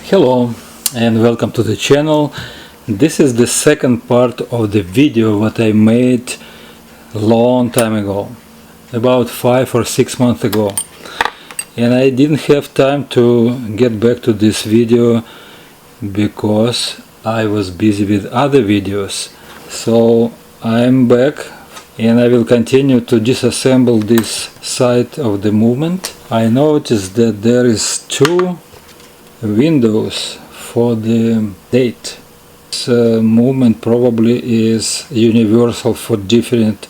Hello and welcome to the channel. This is the second part of the video what I made long time ago, about 5 or 6 months ago, and I didn't have time to get back to this video because I was busy with other videos. So I'm back and I will continue to disassemble this side of the movement. I noticed that there is two windows for the date. This movement probably is universal for different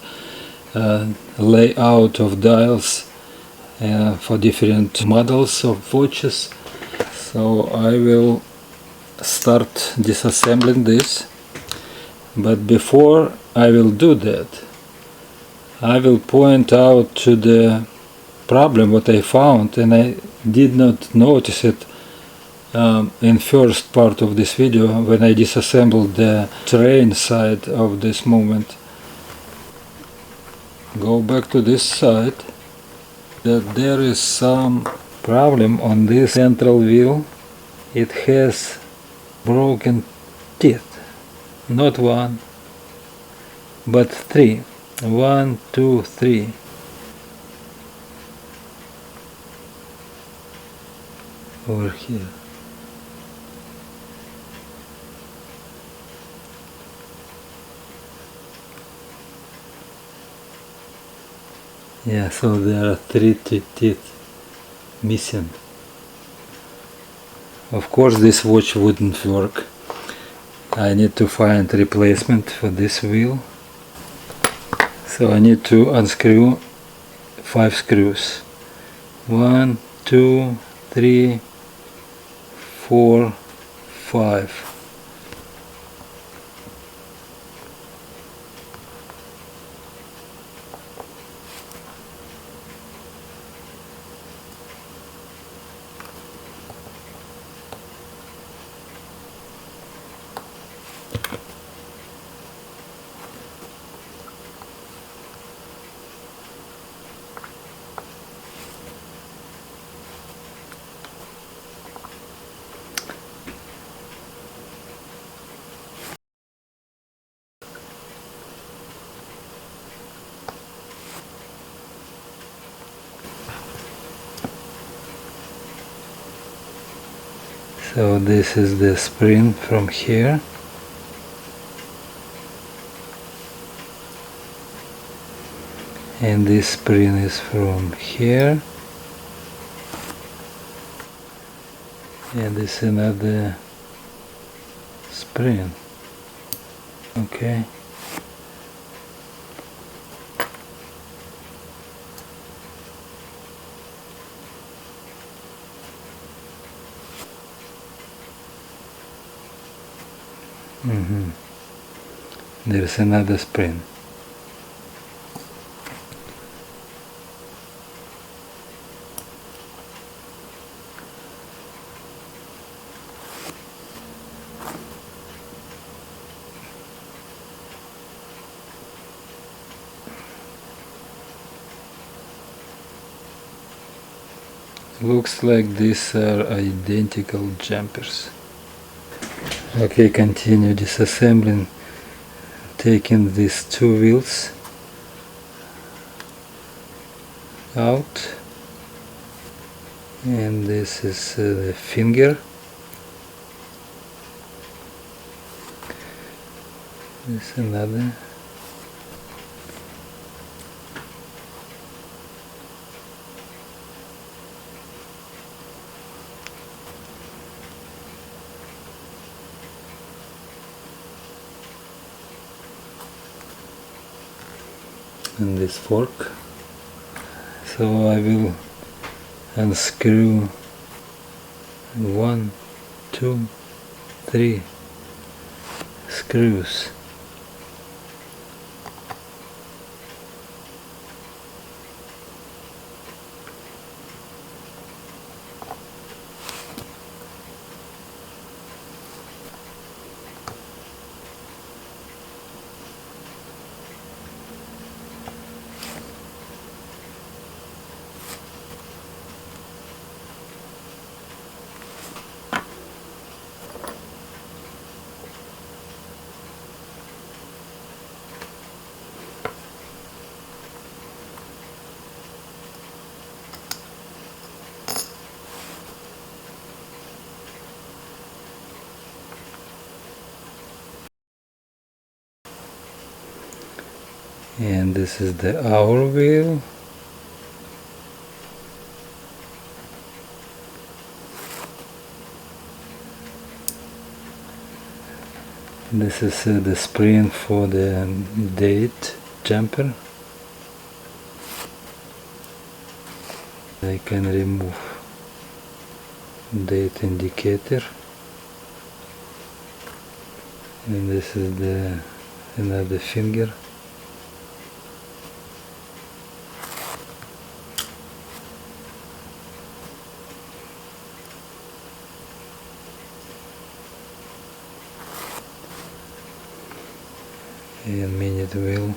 layout of dials for different models of watches. So I will start disassembling this, but before I will do that, I will point out to the problem what I found, and I did not notice it in first part of this video when I disassembled the train side of this movement. Go back to this side, that there is some problem on this central wheel. It has broken teeth, not one but three. 1, 2, 3. Over here. Yeah, so there are 3 teeth missing. Of course this watch wouldn't work. I need to find replacement for this wheel. So I need to unscrew 5 screws. 1, 2, 3, 4, 5. So this is the spring from here, and this spring is from here, and this is another spring. Okay. There's another spring. Looks like these are identical jumpers. Okay, continue disassembling, taking these two wheels out, and this is the finger. This is another. And this fork. So I will unscrew 1, 2, 3 screws. And this is the hour wheel. This is the spring for the date jumper. I can remove date indicator, and this is the another finger. And minute wheel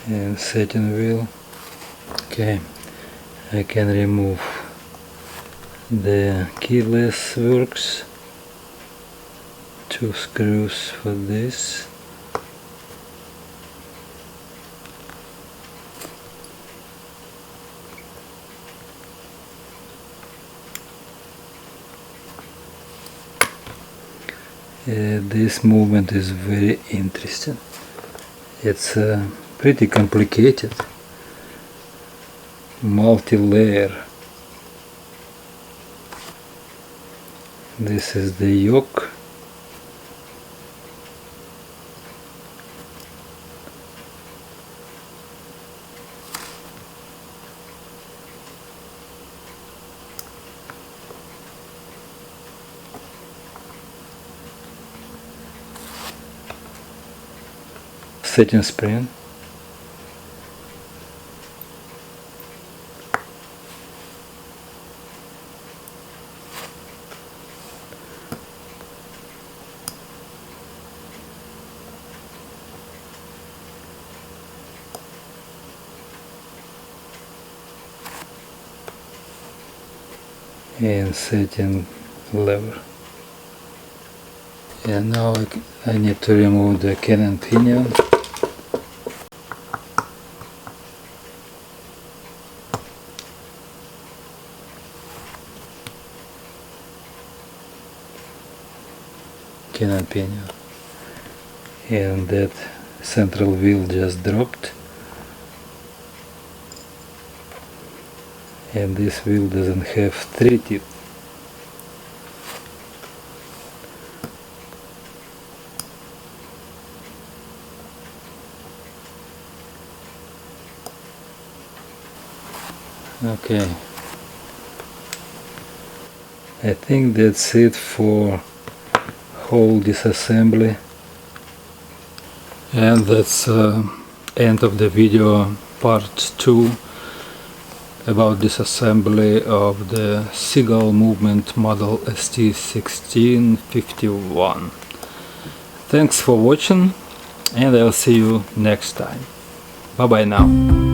and setting wheel. Okay, I can remove the keyless works, 2 screws for this. This movement is very interesting. It's pretty complicated, multi-layer. This is the yoke. Setting spring. And setting lever. And now I need to remove the cannon pinion. Cannon pinion. And that central wheel just dropped. And this wheel doesn't have 3 teeth. Okay, I think that's it for whole disassembly, and that's end of the video part 2 about disassembly of the Seagull movement model ST1651. Thanks for watching, and I'll see you next time. Bye bye now.